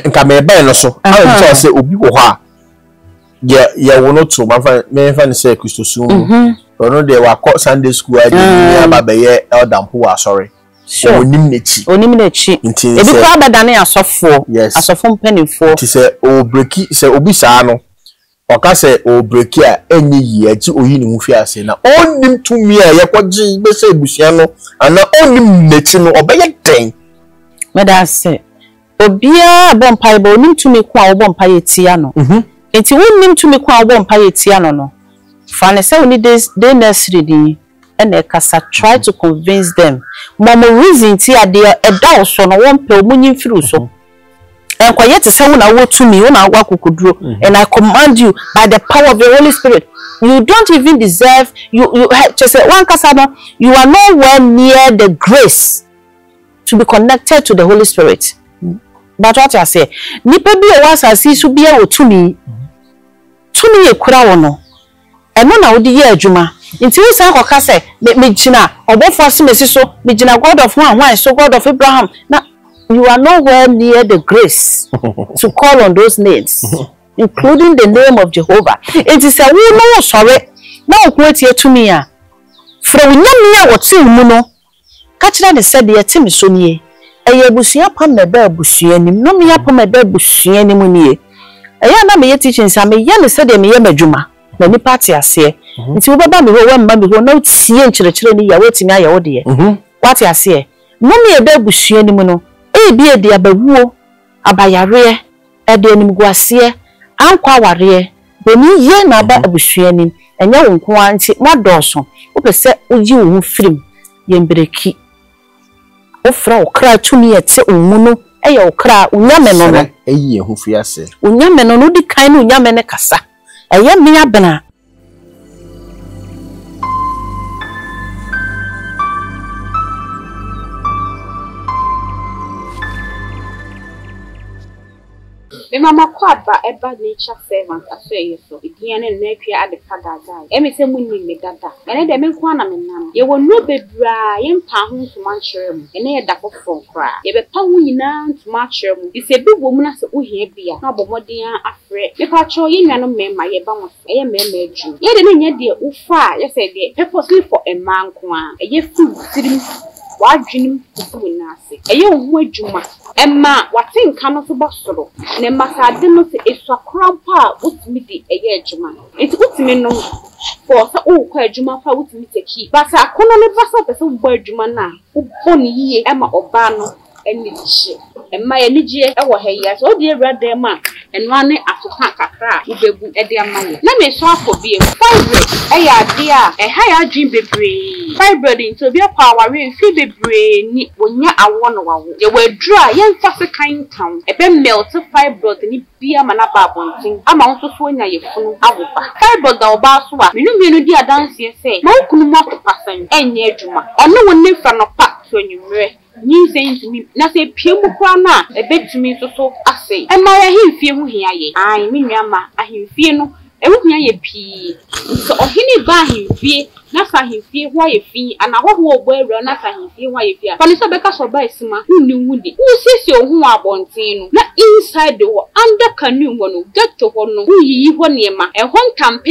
nka me ba no so I say obi wo ha ya wo no to me fa ne say Christo sum ono de wa Sunday school adi ya baba ye elder mpo wa sorry onim nechi ebi kwa badane asofo asofo mpanifo ti say o breaki say obi saa no oka say o breaki a enyi yi agi oyi ni mu fi ase na onim tumi a ye kwaji be say ebusia no ana onim nechi no obeye ten me da say obia bompa ibo onim tumi kwa bompa yetia no enti wonim tumi kwa bompa yetia no fa ne say oni dey nursery di and ekasa try to convince them mama reason ti ade e da so no won pe omunyin firu so enko yet say wona wo tumi wona agwa kokoduro and I command you by the power of the Holy Spirit you don't even deserve you just say one kasa no you are nowhere near the grace to be connected to the Holy Spirit. But what I say, nipa bi o wasa si so bia wo tumi e kura wo no. Eno na wo di ye adwuma. Nti wo san koka say me gina obofo se mesi so me gina God of one so God of Abraham. Now you are nowhere near the grace to call on those names, including the name of Jehovah. It is a wo no sorry. Na okwo tie tumi a. Fra wo nyame a wo ti mu no. Ka kira ne se de yete me so nie. Eye busuya pam na ba busuya nim no me ya pam da busuya nim nie. Eye na me ye teaching sa me ye ne se de me ye madwuma. Na ni party ase. Nti wo baba me ho wa mma me ho na tie nkirekire ni ya wetimi aye wo de. What ase. No me ye da busuya nim no. E bi e de abawuo, abayare, e de anim guase, ankwa ware. Beni ye na ba abusuya nim. Enye wo nko anti modoso. Wo pese oji wo ho firim ye mbreki. Ofra okra tumi ete onmu eye okra unyame no eyi ehu fiase unyame no di kan no unyame ne kasa eye me abena me mama kwaba eba nature servant asoye so idiane na atwa ade fada guy emi se munni me dada ene de me nko na me nam ye wonu bebra ye mpa ho ntuma nkyere mu ene ye dakofo kra ye be pa ho nyina ntuma kyere mu ise bi wo mu na se ohia bia na bomoden afre me pa cho ye nwa no mema ye ba mo ye mema adwu ye de ne nya de ufa ye se de purposely for a man ko a ye food tirim wadwenim kumunase eye ohu adwuma emma watenka no so bosoro ne masade no se eswakrampa utimi di eye adwuma enti utimi no for sa o kwa adwuma fa utimi teki basa akono ne basa pese wo adwuma na wo boni yiye emma oba no eni hye emma ye nigye e wo ha ya so de awrade ma eno ane atoka kakra ubebu e de amaye na me so akobie fibroid e ya de a e ha ya dream bebre fibroid into be power fi bebre ni wonya awo no wawo ye wadru a ye mfa se kan kan e be melt fibroid ni bia ma na babontin ama won so onya ye funu awoba fibroid da oba so a menu di adanse se na okunu mo pasan enye adwuma ono won fa no pa so nyumre ni saying na say piemu kwa na ebetumi so ase e ma ya himfie hu hia ye ai me nuama ahimfie no e hu hia ye pi so ohini ba ahimfie na sa ahimfie hu aye fi ana hoho ogbo ewra na sa ahimfie hu aye fi a pani so beka so ba esima hu hudi hu sisi ohu abonten no na inside the under canoe no get to ho no hu yi ho niema e ho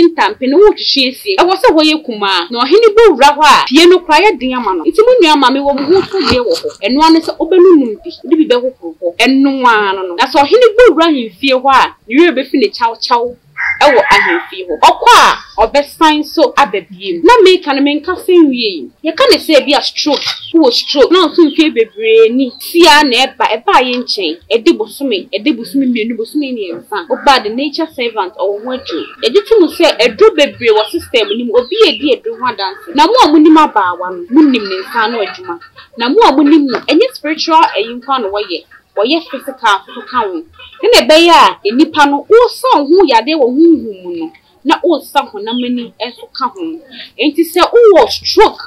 ntampe no hu hwehwe e wo se ho ye kuma na ohini bo wura ho a pie no kwa ye den ama no nti mu nuama me wo mu so de wo ho eno ane se obenunum bi be ho ho eno ano no na so ohini bo wura ahimfie ho a yiwe be fi ne chaw ewo ahemfie ho okwa obesan so ababiem na me kan me nka senwie ye kan se bia stroke who stroke na so mfie bebre ni sia na eba ye nchen edi bosome mienu bosome ni enfa oba the nature servant or wadu ye ditu mu se edu bebre wo system ni obi edi edu ho dance na mo amunim aba wa no munim ne nsa na adwuma na mo amunim no enye spiritual eyinkwa no woye physical so kan ne be ya enipa no wo san hu yade wo huhu no na wo san ho na mani eso ka ho enti se wo stroke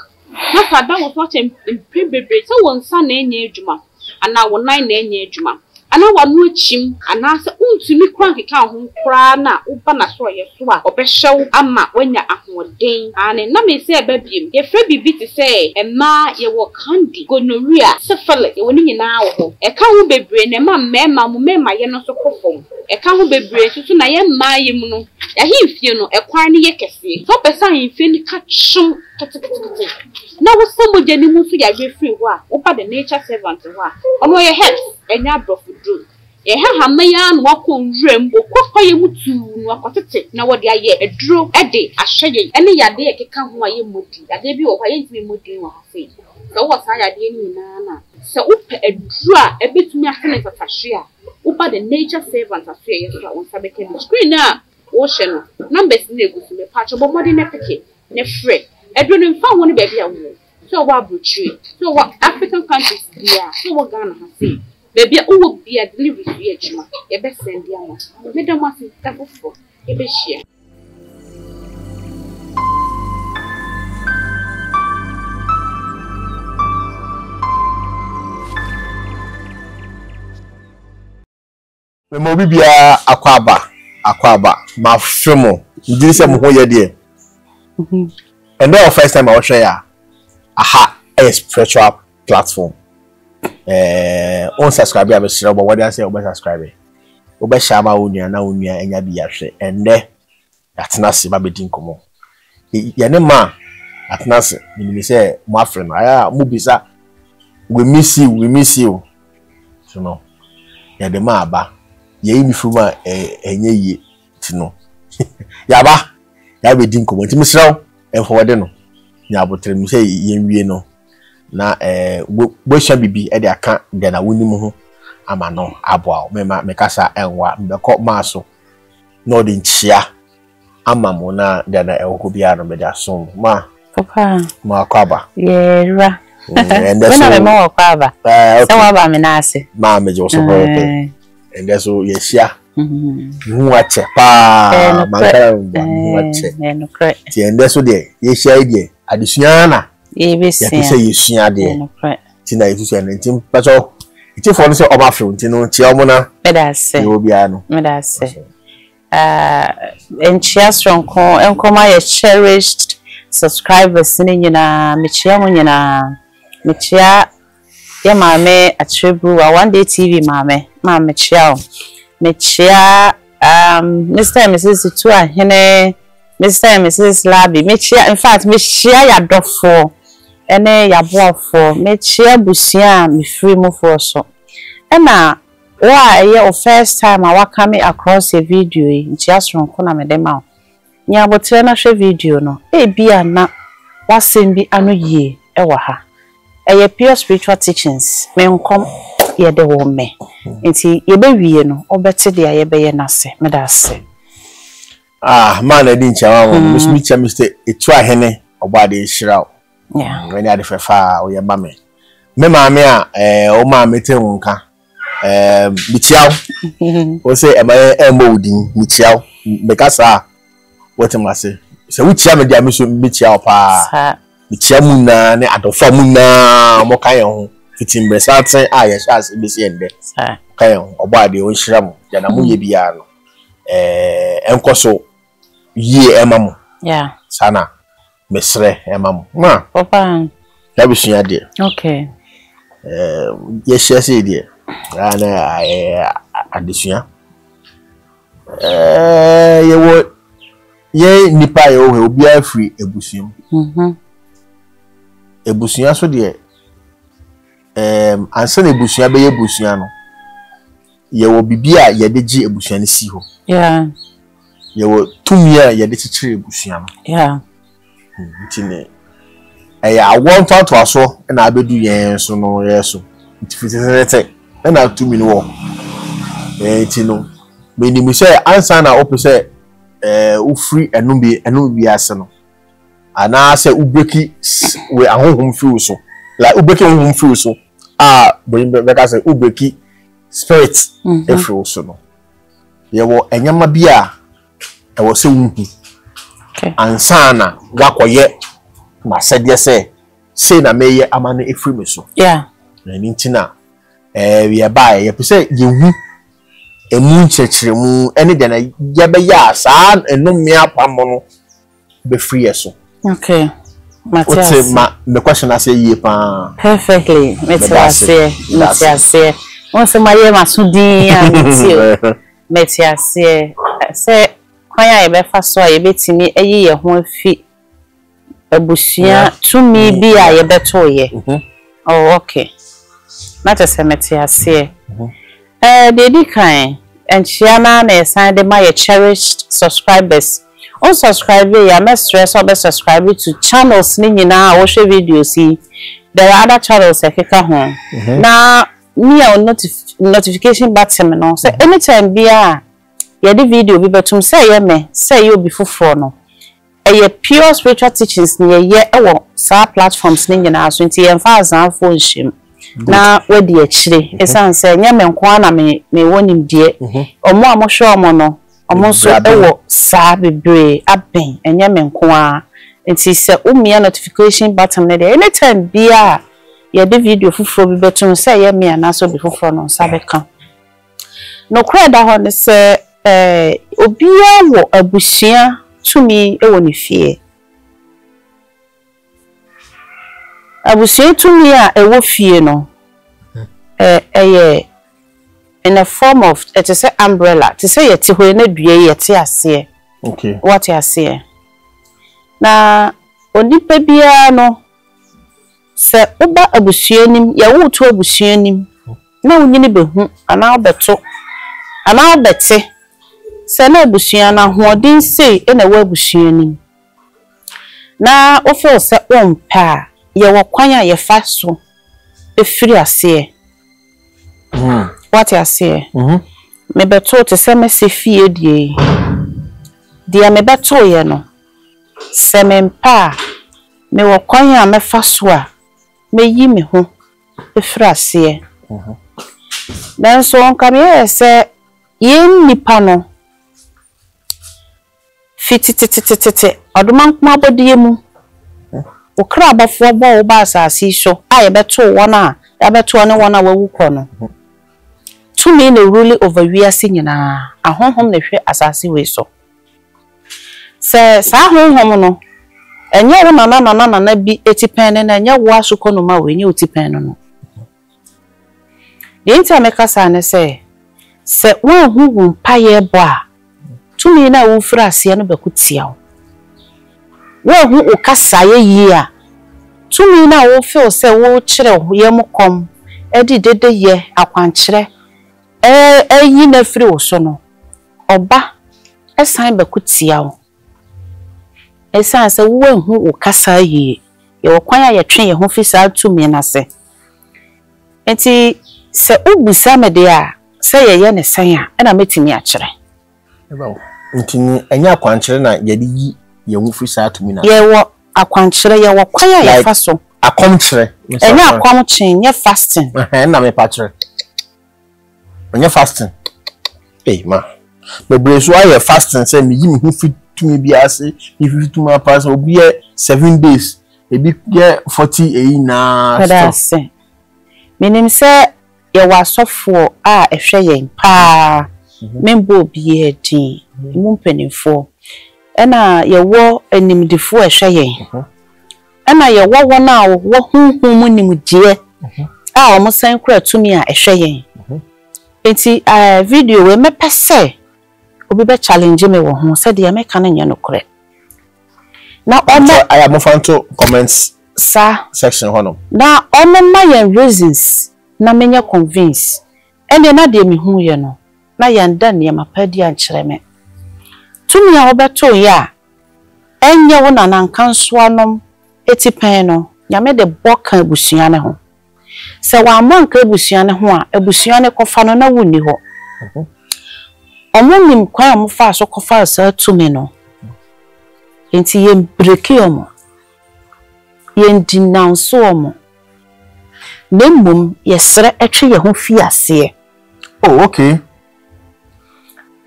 na fada wo so chem bebre se wo nsa na enye adwuma ana wo nan na enye adwuma ana wanu achim ana se untumi kran keka ho kra na uba na so ye so a obehyew ama wanya ahoden ane na me se eba biem ye fra bibi ti se ema ye wo candy gonorrhea syphilis ye woni nyina wo e ka ho bebre na ma mema mu mema ye no so kofom e ka ho bebre tutu na ye ma ye mu no ya himfie no e kwan ne ye kese so pesa himfie ni ka chum katakata na wo so mojani mu so ya free ho a uba the nature servant ho a ono ye herbs enya brofudru ye ha maya no wako nwrem okokwa ye mutu no akotete na wo de aye eduro ede ahye ene yade ye keka ho aye modi yade bi wo kwa ye ntimi modi wo afi so wo sa yade ni na se upe eduro a ebetumi afene tatahwe a upa the nature servant afie ye so won sabe ke screen na wo hye no numbers na egusu me patch bo modi na peke ne frɛ eduro ne mfa ho ne ba bia wo so wa abrochi so wa African countries bia so wo Ghana ha say baby uwo bia delivery fi ejuma ye be send ya mo me da ma fi tafofo ye be share me mo bibia akwaba ma femo ndiri se mo ho ye de and the first time I was share aha a spiritual platform on subscribe ya be sire bo wodi say obe subscribe obe shama onua na onua enya bi ya hwe ende atena se ba bedin komo ye ne ma atena se minimi say mo afre no aya mo bisa we miss you so no ya de ma aba ye imi fruma enye ye tino ya ba ya bedin komo ntimi sire enfo wode no nya abotre mi say ye nwie no na bo sha bibi e de aka de na wonim ho ama no aboa me kasa enwa mbekọ maso no de nchia ama mo na de na ehoko bia no me da so ma papa ma kwaba yera na me mo kwaba se wa ba me na ase ma me jo so hope and so yesia hu ache pa mankara hu ache no kre ti ende so de yesia ide adesua na ebesi ya say yesua de ti na yesu say ntim pacho iti for no say oba fru nti no ti omo na medase yo bia no medase enchia stronko enkoma ye cherished subscribers ni nyina mechia mo nyina mechia ya mame atrebu wa one day tv mame chia mechia Mr. and Mrs. Two ahene Mr. and Mrs. Labi mechia in fact mechia ya dofo ene ya boafo mechia busia me free mo for so ena wa first time I come across a video nchia sonko na me dem a nya botre na hwe video no bia na wasem bi ano yie ewa ha eye pure spiritual teachings me nkom ye de wo me nti ye be wie no obete de ye be ye nase me da se man edi nchawa wo musumi cha Mr. Etu ahene obade shirawo yeah when ya de fefa o ye ba me maame a o maame te wonka bichiaw o say e ma embo udin bichiaw bekasa wotemase se wuchia me dia me so bichiaw pa bichia mu na ne adofa mu na mo kan ye ho fitimbre saten a ye chance besi ende kan ye ho obade o nhira mu ya na mu ye bia no enkoso ye emamu yeah sana mesre emamu ma papa ya bisunya de okay ye share say de ana adisunya ye nipa ye o obi afri ebusuam ebusunya so de ansa na ebusunya be ye ebusunya no ye wo bibia ye de gi ebusunya ne si ho yeah ye wo tumia ye de chichire ebusunya no yeah ntine I want to aso na abedu yen so no yeso ntifitete na tumi no wo ntino meni mi say ansa na opese u free enum bi ase no ana say u breki we ahohom free so like u breki ahohom free so boyin be ka say u breki spirit e free so no ye wo enyama bia e wo se wuhu okay ansa na wakoye ma said yes say na meye amane e free me so yeah na ntina we buy ye say you emu nchechire mu ene de na ye be ya sa enu me apamo no be free eso. Okay. Matthias. The question I say ye pa. Perfectly. Matthias. Once my year masudi and Matthias say kwanya ye be fa so ye betimi eyi ye ho afi abusua tumi bi a ye beto ye. Oh okay. Not a Matthias. Dedi kan enchiana na esan de my cherished subscribers. On subscribe ya me stress or be subscribe to channels ni nyina wo hwe videos see there are other channels ekeka ho na me on notification button no say anytime bia ya the video bi betum say ye me say you be fufuro no e pure spiritual teachings ni ye ewo sa platforms ni nyina so nti ye mfa azanfo nhim na wadi akire esan say nya me nko na me wonim die omo amohwe omo no omonso ewo sa bebre aben enye me nko a nti se umia notification button ne dey anytime bia ye the video fufuro bi betum say ye me anaso bi fufuro no sabeka no kreda ho ne se obia wo abusua tumi ewo ne fie abusua tumi a ewo fie no in a form of it is a umbrella to say yet ho na dua yet ase. Okay, what you say na onipa bia no se oba abusua nim ya wo to abusua nim na wonyini behu ana obeto ana obete se na abusua na hoodin sei na wo abusua nim na ofo se ompa ye wo kwan a ye fa so efiri ase. What you say? Me beto to say me se fie die. Dia me beto ye no. Se me mpa me wo kwan a me fa so a me yi me ho efra se. Dan so on kam ye se ye nipa no fitititititi oduman kuma bodie mu. O kra abafo bo wo ba asasi so a ye beto wona ya beto ne wona wawu kọ no. To me no really over we are singing a home ne hwe asase we so se sa home no enye wo na bi etipen na enye wo asoko no ma we enye otipen no the internet make us ne se wo hu mpa ye bo a to me na wo fura ase no bekutia wo hu o kasa ye yi a to me na wo feel se wo kire ye mokom edi dede ye akwankyere yi na free wo so no oba esan bekutia wo esan se wo hu wo kasa yi ye wo kwan a ye twen ye ho fi sa tumi na se enti se ubusa me de a se ye ne san a na metimi a kire eba ntini enya akwankyere na ye de yi ye ho fi sa tumi na ye wo akwankyere ye wo kwan a ye fa so akomkyere enya akomkyen ye fasting na me pa kire when you fasting, hey ma, me breso aye fasting say me yi me fit to me be ase, if you to my pass will be 7 days, e be 40 na. That's it. Meaning say you was sofo a ehwe yen pa, membo bi e din, mu mpanifo. Ena ye wo animdifo ehwe yen. Ena ye wo wona wo hunhun mu nimdie. A o mo san kura tumi a ehwe yen. Enti video we me pese obi be challenge me wo ho said ya me kan nya no kore na omo I am fan to comments sa section hono na omo my reasons na menya convince ende na de me hu ye no na ya nda ne ma padi an kire me tumi a obeto ya enye wo na nankanso anom etipen no nya me de boka abusua ne ho se wa manka abusua ne ho a abusua ne kofa no na wuni ho omunim kwa am fa so kofa sa tumi no enti ye breki omo ye denounce omo nemmum ye sere etwe ye ho fi ase oh okay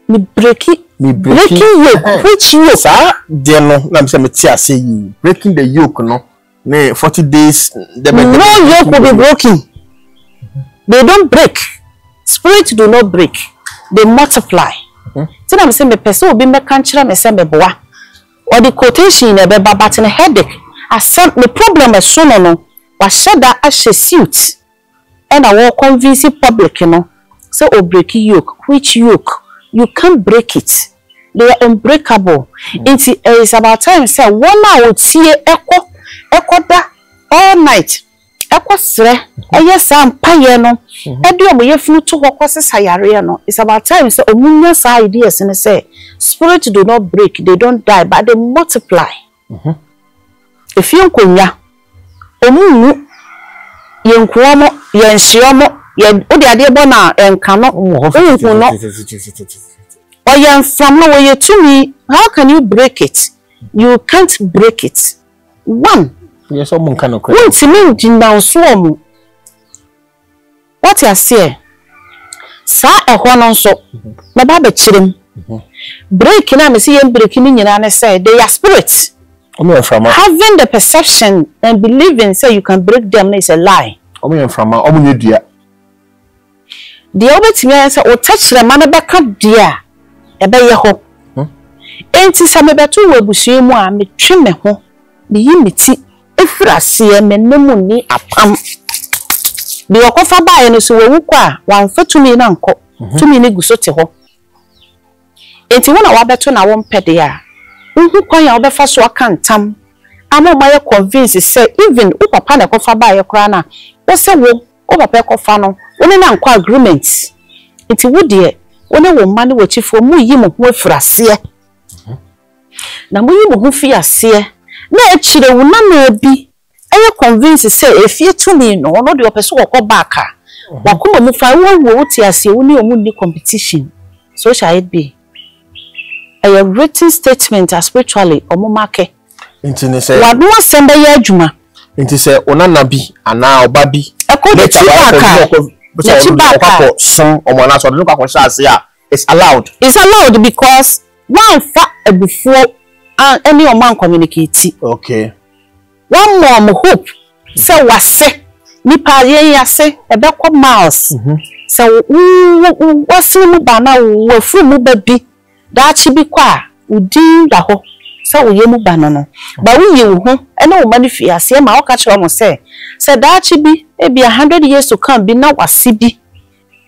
me breaking yoke which yoke sa de no na me say me ti ase yi breaking the yoke no 40 days no yoke will be broken They don't break. Spirit do not break. They multiply. So I'm saying, me person will be me kanchira me say me boa. Or the quotation in a beba but in a headache. The problem is so no. Was shed that as she suit. And I will convince the public, you know. So break yoke. Which yoke? You can't break it. They are unbreakable. It is about time say 1 hour see echo that all night. Echo sre. Yes, I'm paying no. Edu omoye funu to Kwasi sayare no. It's about time say omunya sa ideas and say spirit do not break. They don't die, but they multiply. If you konya omunu yenkuomo yenhiomo ye odi ade bo na enka no ohun no oyen from no we to me. How can you break it? You can't break it. One, yes, someone can what you mean denounce omo? What you say? Sa ehwo no so na ba chirem. Break na me see break ni nyina na say they are spirits. Having the perception and believing say you can break them is a lie. The other thing is o touch the man beka dia e be ye ho. Enti sa me beto we busue mu a me twe me ho me yi meti efrase me nemu ni apam. Bi okofa baaye no so wewu kwa wan fatumi na nko tumi ni guso te ho. Enti wona wa beto na wo mpede a uhu kwanya obefa so akantam amoma ye convince say even u papa na kofa ba ye kra na wo se wo o papa kofa no woni na nkwa agreement enti wo de woni wo ma ne wachifo mu yi mo ho afrase na mu yi mo ho fi ase na echire wo na bi eye convince say efie tumi no no de opeso wo back a wakoma mu fa wo ti ase wo ni omu ni competition so shall it be a written statement spiritually omomake intini say wadu asem be ya adwuma inti say onana bi ana oba bi son omona so do kwakwo sha ase a it's allowed because one fa before any man communicate okay one more hope say wase nipa yen ase e be kwa miles so wase mu ba na wo fu mu ba bi dachi bi kwa udin da ho sa oye mu ba no ba wo ye wo ho ene wo mani fi ase ma wo ka kire mo say dachi bi e bi 100 years to come bi na wase bi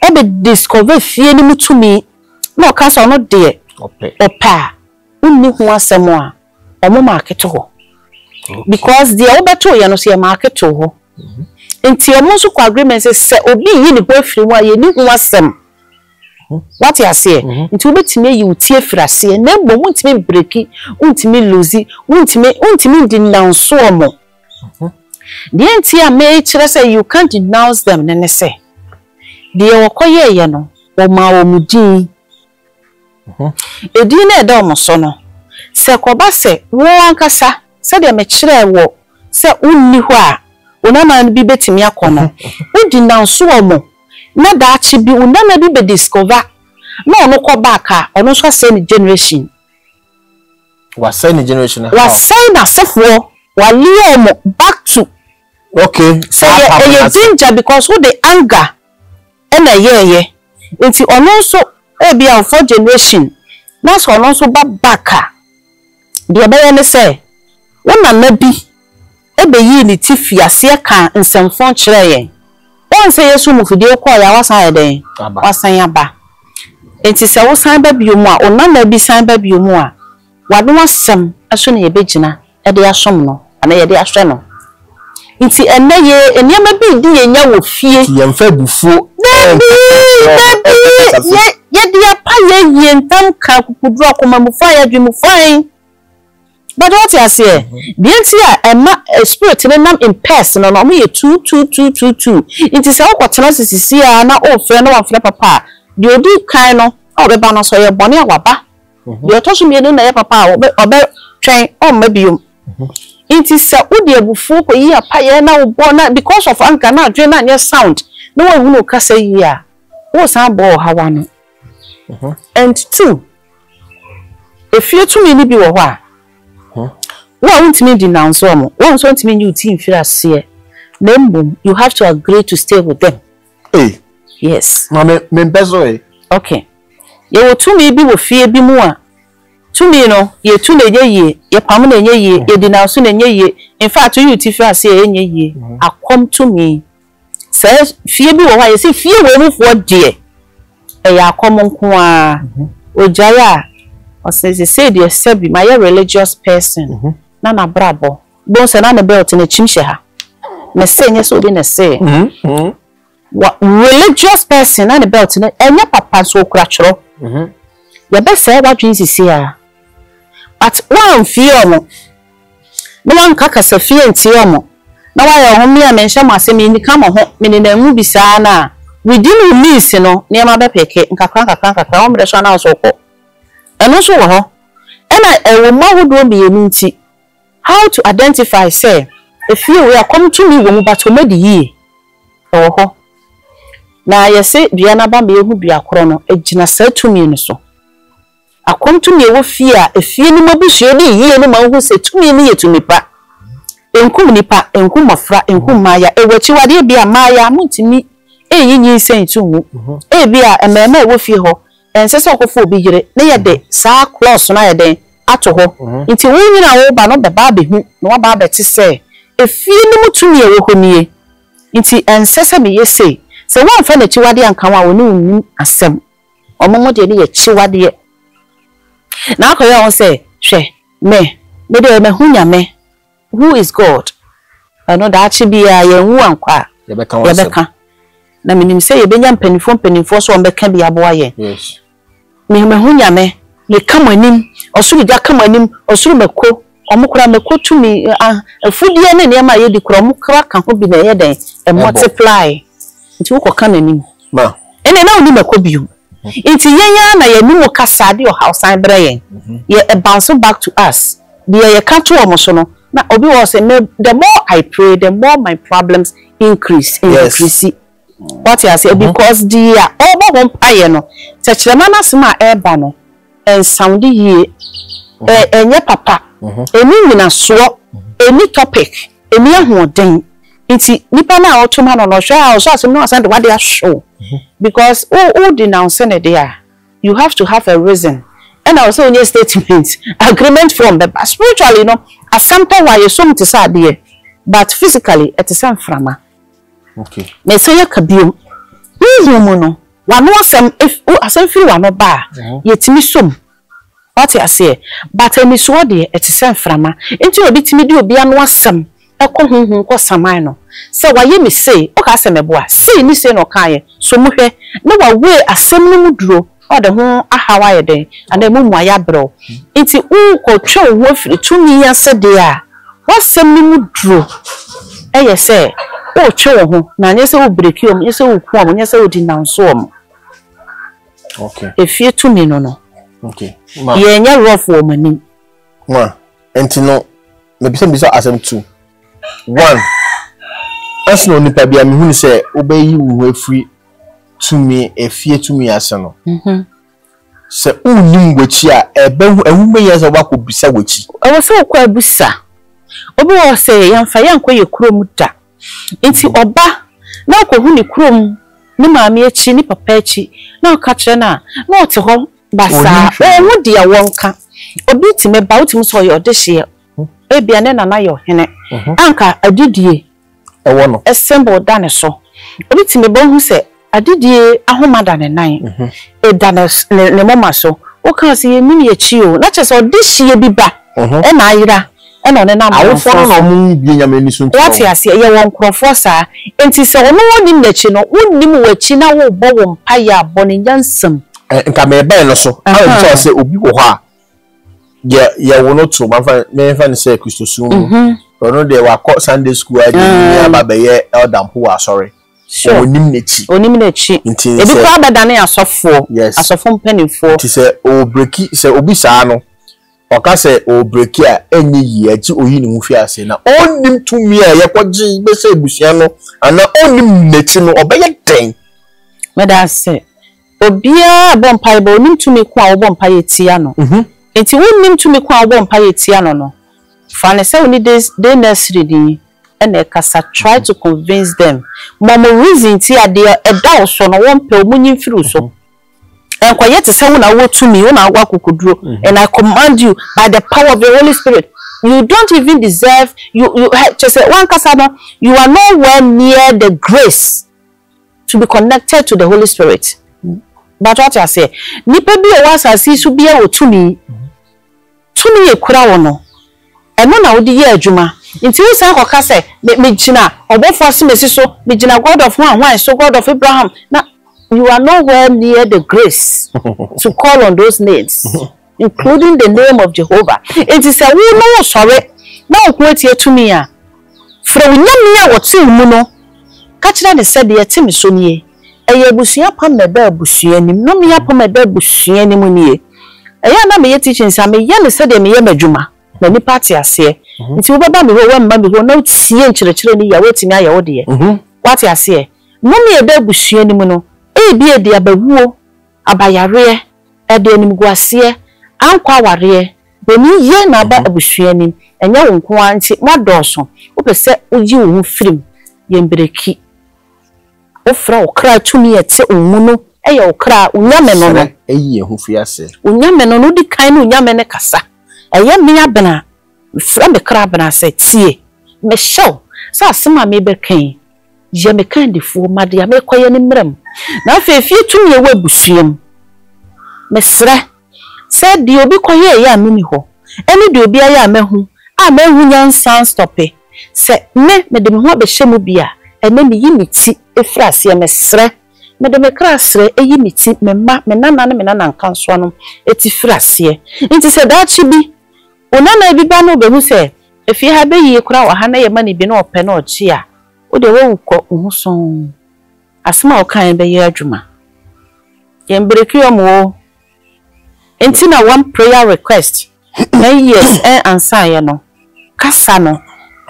e be discover fie ni mutumi na o ka so no de opa unni ho asemo a omo market ho because the obeto ye no se market ho enti omo so kwa agreement say obi yi ni ho afiri mu a ye ni ho asem. What you say? Into betime you tie frase na egbo untime breaki untime lose untime denounce omo. The entia me kire say you can't denounce them nene say. De wokoye ye no wo ma wo mudin. Edin na eda omo so no. Se koba se wo ankasa se de me kire wo se unni ho a ona man bi betime akono. U denounce omo. Na dachi bi unana bi be discover na ono ko back a ono so say ni generation was say ni generation was say na sefo wa liom back to okay so ye danger because who the anger and ye nti ono so e bia for generation na so ono so back a de be ye say wona na bi e be yi ni tifi ase ka nsemfo kire ye one say yesu mu fidie ko ya wasan ya den wasan ya ba enti se wo san ba biomu a ona na bi san ba biomu a wado wasem aso na ye begina e de asom no ana ye de ahwe no enti enne ye eniema bi di ye nya wo fie ye mfa bufuo ye de apa ye ntam ka kukudu akoma mu fa ya dwemu fine. But what you say? The entire spirit nam in person no me 2. It is all what chances is here na o friend no one friend papa. The odi kan no o be ba no so ye bone awaba. The otoso me no na ye papa obe twen o mabio. It is odi abufu ko yi apa ye na wo bona because of anger na adwe na nye sound. No one hu no kasa yi a. Wo san bo hawa no. And two, if you to me ni bi wo ho a why won't me denounce them? Why won't me you team feel as here? You have to agree to stay with them. Hey. Yes. Mama, me bezo eh. Okay. Ye wo tumi bi wo fie bi mu a. Tumi no, ye tu na ye, ye pam na ye, ye denounce na ye. In fact, you ti fa say ye. Akom tumi. Say fie bi wo ha, ye say fie wo mu fo de. Ya akom nko a. Ojaya. O say dey sebi my religious person. Na na brabo. Bon se na na belt na chimhye ha. Me say nye so bi na say. Religious person na the belt na enya papa so kura choro ya be say what dream sisi a but one fear mo no one kaka se fear nti omo na wa ya ho me a menhya mo asem ni ka mo ho me ne na mu bisa na within means no ne ma be peke nkakra o mre so na so ko eno so wo ho ena ewo ma hodo be yemi nti how to identify say if you we come to me wo mu but o medi yi ewo ho na yese bia na ba me hu bia koro no agina sa tumi ni so akom tumi e wo fie a efie ni mabusue ni yie ni ma hu se tumi ni yetumi pa enkum nipa enkum mafra enkum maya ewachi wade bia maya mutimi eyinyi sen tuwu bia emema e wo fie ho ensese okofo obi yire na ye de sa close na ye de ato ho nti wo nyina wo ba no be ba be hu na wo ba be te se efie ni mutumi e wo ho nie nti ensese me yese se wan fa na chiwade anka wa woni unni asem omomo de ne ye chiwade na akoya won say hwe me de me hunya me who is God ano da achi bia ye hu ankwa ye beka na minim say ye benya mpanifo so ombeka bia bo aye yes me hunya me kamanim osuru ja kamanim osuru meko omukura meko tumi afudie ne ne ma ye di kura omukura ka ho bi na ye den e multiply nti wo koka nanim ma ene na oni mako biu nti yenya na ye nimu kasa de o house brain ye bounce back to us the ye ka to omo so no na obi was say the more I pray the more my problems increase. What you say because the obo won paye no techrema na sema eba no en sound ye enye papa eni nyina so eni topic eni ahoden Iti nipa na otoma no no hwa so asem no asande wade show because o denounce ne there you have to have a reason and also only statement agreement from the spiritually no asampa wa ye so mte sa de but physically it is frama okay me say yakabio mu no wa no asem if asem firi wa no ba yetimi som what you say but emi so de it is frama enti obi timi de obi anu asem ekohunhun ko samai no se waye me say o ka asem ebo a say ni say no kan so muhwe na wa we asem no muduro o de ho ahawa ye den and mu aya bro enti u ko twe wo firi tumi yase de a wasem ni muduro eye say o twe wo ho na nye say o break you nye say o ku am nye say o denounce am okay efie tumi no okay ye nya rough wo mani ma enti no me bisa asem 2 1 asno nipa bia me hunu se obayi wo afri tumi efie tumi ase no se unim wachi a ehumbe yesa wako bisa wachi owo se okwa abusa obi wo se yamfa yankwa ye kurom da enti oba na okohu ni kurom ni maami echi ni papa echi na okache na ote ho basa owo dia wonka obi ti me ba uti so ye odehye ebia ne nana yo hene anka adidie ewo no assemble dane so obi ti me bo hu se adidie ahomada ne nan e dane ne mama so o kan se ye nim ye chi o na chese odehye bi ba e na ayira e no ne na awofo no mu bi nyame ni so nti what you say ye won krofo sa enti se ono woni nachi no wonnim wachi na wo bo wo mpaya boni nyansam nka me ba no so awo so se obi wo ho a ye wono to me fa ni say Kristo sum ono de wa ko Sunday school adi ni ababe eldampo wa sorry onim nechi ebi kwa abadane asofo mpanifo ti se o breaki se obi saa no oka se o breaki a enyi yi aji oyi ni mu fi ase na onim tumi a ye kwaji be se ebusia no ana onim nechi no obeye den me da se obia bompa be onim tumi kwa obompa yetia no enti wonnim tumi kwa obompa yetia no fa ne se oni de nursery din and ekasa try to convince them momo reason ti ade eda so no won pe omunyin firu so and quiet to say na wo to me una agwa kokoduro and I command you by the power of the Holy Spirit. You don't even deserve you just say one kasano, you are nowhere near the grace to be connected to the Holy Spirit. But what I say, nipa bi o wasasi so bia o tumi e kura wo no eno na wodi ye adwuma nti wo san koka say me gina obofo asemesi so me gina God of one so God of Abraham. Now you are nowhere near the grace to call on those names, including the name of Jehovah. It is a wo no sorry na okwetie tumi a fra nyame a wote mu no ka kira ne se de yetimi so nie eye busuya pam na ba busuya nim no me yapam na ba busuya nim nie eye na me teaching sa me ye ne se de me ye madwuma na ni party ase nti wo baba me ho wa mba me ho na tie nkyerɛkyerɛ ni ya wetimi aye wo de what ase no me ba busuya nim no bi e de abawuo abayare e de nim guase ankwa ware beni ye na ba abusua nim enya wo nko anti modoso wo pese oyi wo firim ye mbreki wo fra wo kra tumi ete omu no eye wo kra unyame no no eyi ehu fiase unyame no no di kan no unyame ne kasa eye me abena fra me kra bena se tie me show sa asema me bekan je me kan defo made ya me koye ne mram na fie tumi e wabusuam mesre said the obi koye ya mimi ho eni de obi aya mehu a mehu nyansan stope se me de me ho abehye mu bia ene me yi miti efrase mesre me de me krasre eyi miti me ma me nana ne me nana nkanso no eti frase nti se da chi bi onana bi ba no behu se efie ha be yi kura wa ha na ye ma ne bi na ope na ochi a o de wo ukọ ohuson asema o kan be ye adwuma ye mbreki omo enti na one prayer request na yes answer ye no kasa no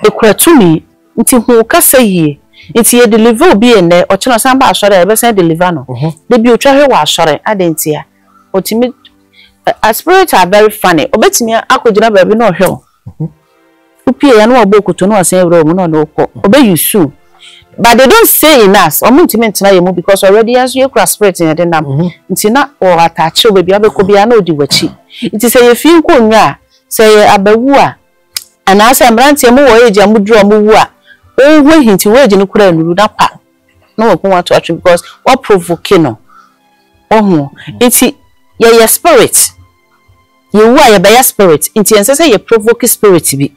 ekwatumi nti hu kasa yie nti ye deliver obi ene o chino san ba asore e be san deliver no de bi otwa hwe wa asore adentia otimi a spirit are very funny obetimi akogina ba bi no hwe upie ya no obokuto no asan ewro mu no okọ obeyusu but they don't say in us omuntiment na yemu because already as you cross spirit in them nti na o attach we bia be ko bia na odi wachi nti say ye fi nko nwa say abawu a ana say mrantie mu wo eja mu dro mu wu a o hwe hinti we eji no kura nuru na pa no wo want to atch because what provoke no ohu nti ye spirit ye wu a ye be spirit nti ense say ye provoke spirit bi.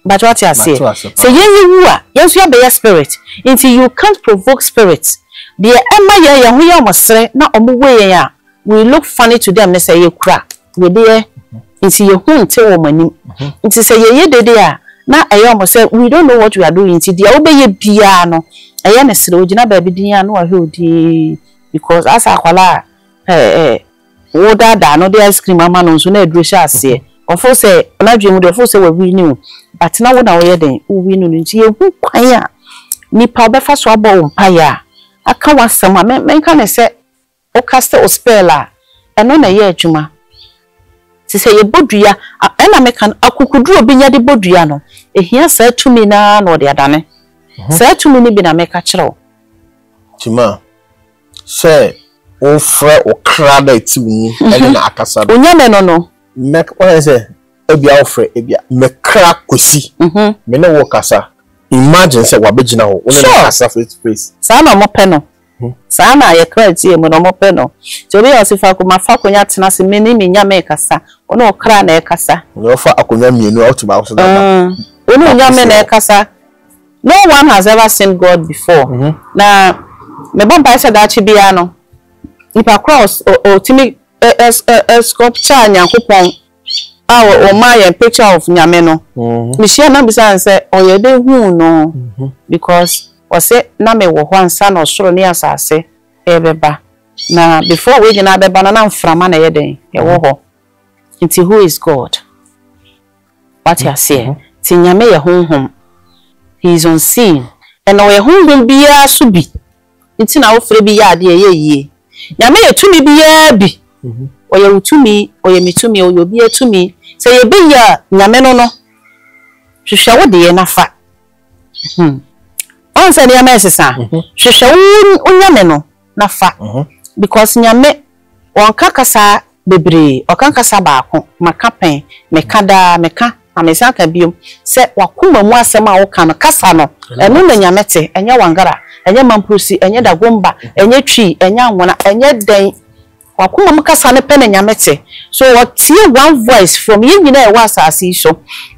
But what you say? Say you are yes, you are by spirit. Until you can't provoke spirits. The Emma ya who you must say, not on the way ya. We look funny to them, they say you crack. We dear, it's your home tell money. It is a ye de there. Now I almost say we don't know what we are doing. It's the obey piano. I am a slow, you know, baby, no, I hold because as I call her, order that no the ice cream, mamma, no sooner dress say. Of course, say, on a dream with the force we knew. But now when I wear them, we know you who quire. Nipa befa swabo umpire. I can't want some men can say, O caster or speller, and on a year juma. To say a bodria, and I make an akukudro be ya de bodriano. A here said to me now, no, they are done. Said to me, be a make a chill. Tima, say, O fre or crab it to me, and then I can say, no. Make what I say. Ebia ofre ebia me crack Kwasi me no work asa imagine say wa begina ho we no asa face to face sa na mo pe no sa na ye crack tie mo no mo pe no to be osifa ko ma fa konya tena se me ni me nya me kasa ono okra na e kasa no fa akonya mienu out ba so na ono nya me na e kasa no one has ever seen God before na me bon pa say that chi bia no ipa cross o timi sculpture nyankopon o my picture of nyame no me share na bisa say oyede hu no because o say na me wo ho ansa na osoro ne asase e beba na before we gina beba na mframa na yeden e wo ho nti who is God what you say ti nyame ye honhom he is unseen and o ye honhom bia so bi nti na wo fre bi ya ade ye yie nyame ye tumi bia bi oye utumi oye mitumi oye obi etumi say ye be ya nyame no hwehwe wo de ye nafa On said ya mesesa. Hwehwe unyame no na fa. Because nyame wonka kasa bebre, okan kasa baako, maka pen, meka amesaka biom se wakuma mu asem a woka no kasa no eno na nyamete enye wangara enye mamprosi enye dagomba enye twi enye anwona enye den wakuma mu kasa ne pen nyamete so what one voice from you nyina e was asase so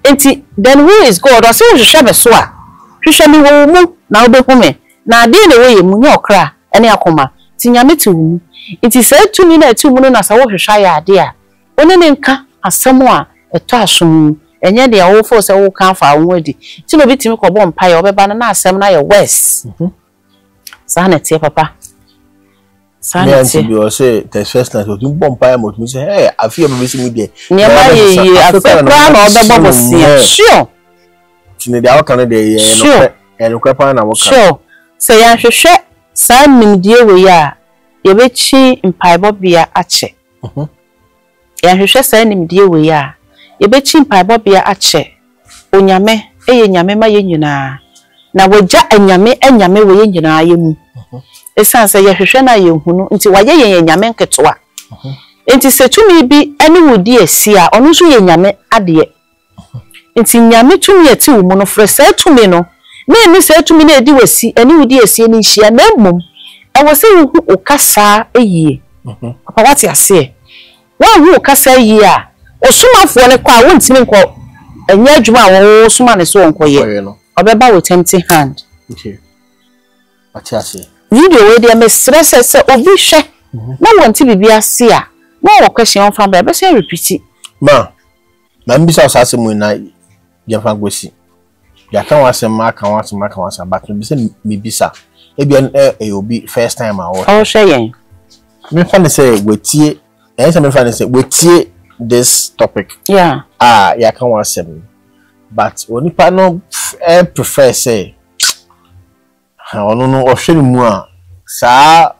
enti then who is God o se wo hwehwe be so a hwehwe mi wo mu na obehume na ade ne wo ye mu nya okra ene akoma ti nyamete wo mu enti se tumi na atu mu no na sa wo hwehwe ya ade a one ne nka asem a eto asom enye de awo fo se wo kan fa wo adi ti no bitimi ko bo mpa ye obeba na asem na ye west sa na tie papa sa na tie bi o say the first night o tun bo mpa ye mo tun say hey afi e be si mu de ne ma ye afekra na obeba bo sia sure tini de awo kan de ye no eno kwepa na wo kan sure se ya hwehwe sa nimdie we ya ye be chi mpa bo bia ache ya hwehwe sa nimdie we ya yebechi mpaebo bia ache onyame eye nyame ma ye nyina na wagya anyame we ye nyina ye mu esanse ye hwehwe na ye hunu nti waye ye nyame nketoa nti setumi bi ene wodi esi a ono so ye nyame ade nti nyame tumi eti wo mu no frɛ setumi no na eni setumi na edi wasi ene wodi esi ni hia na mmom ewo se wo hu okasa eyie papa wati ase wa hu okasa eyie a osumafo ne kwa wontimi nko enya adwuma wo suma ne so nkoye obeba with empty hand okay atiase video we dey me stress se obi hwe na wonti bibia se a na wo question fa ba be se repeat na mbisa osase mu na ya fa gosi ya kan wasem aka but me se me bisa ebia obi first time a wo hwe yen me fa ne se wetie se me fa ne se wetie this topic yeah ya kan wasem but onipa no prefer say ono no ohwere mu a saa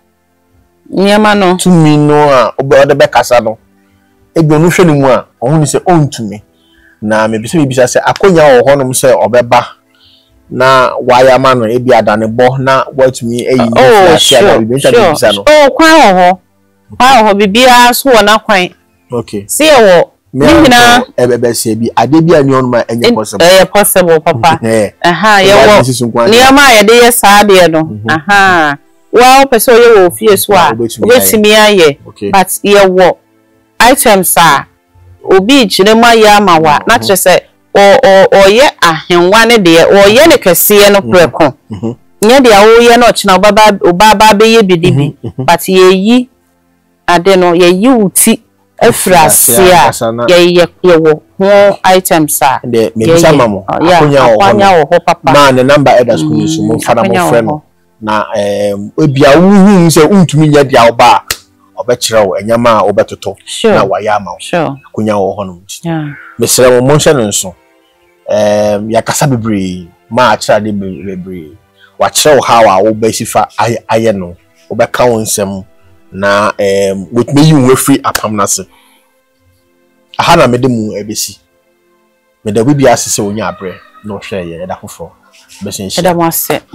nyama no tumi no a obe be kasa no egbe no hwere mu a ohun ni say ontumi na me bisa say akonya wo honom say obeba na waya ma no ebi adane bo na watumi eyi ni afia na bi bisa no kwan ho bibia so wona kwan okay see wo nina ebebese bi ade bi ani onuma enye possible possible papa ye wo niama ye de ye saade no well person ye wo fie so a obetimi aye but ye wo items a obi chire ma ya mawa na kire se o ye ahenwa ne de o ye ne kese no preko nye de awo ye no china obaba be ye bidibi but ye yi ade no ye yi uti efrasia ye wo ho items a de me bisa mamo akonya wo ho papa na the number elders kunu so mo fada mo friend na ebia wuhu se untumi nya dia oba obekire wo enyama obetoto na waya ma akonya wo ho no me sere mo nche no nso ya kasa bebre ma akira de bebre wa kire wo hawa wo besifa aye no obeka won nsem na with me you free apamnase aha na mede mu ebesi me da bibia asese onya abre no hwe ye da fofo be sense da mo ase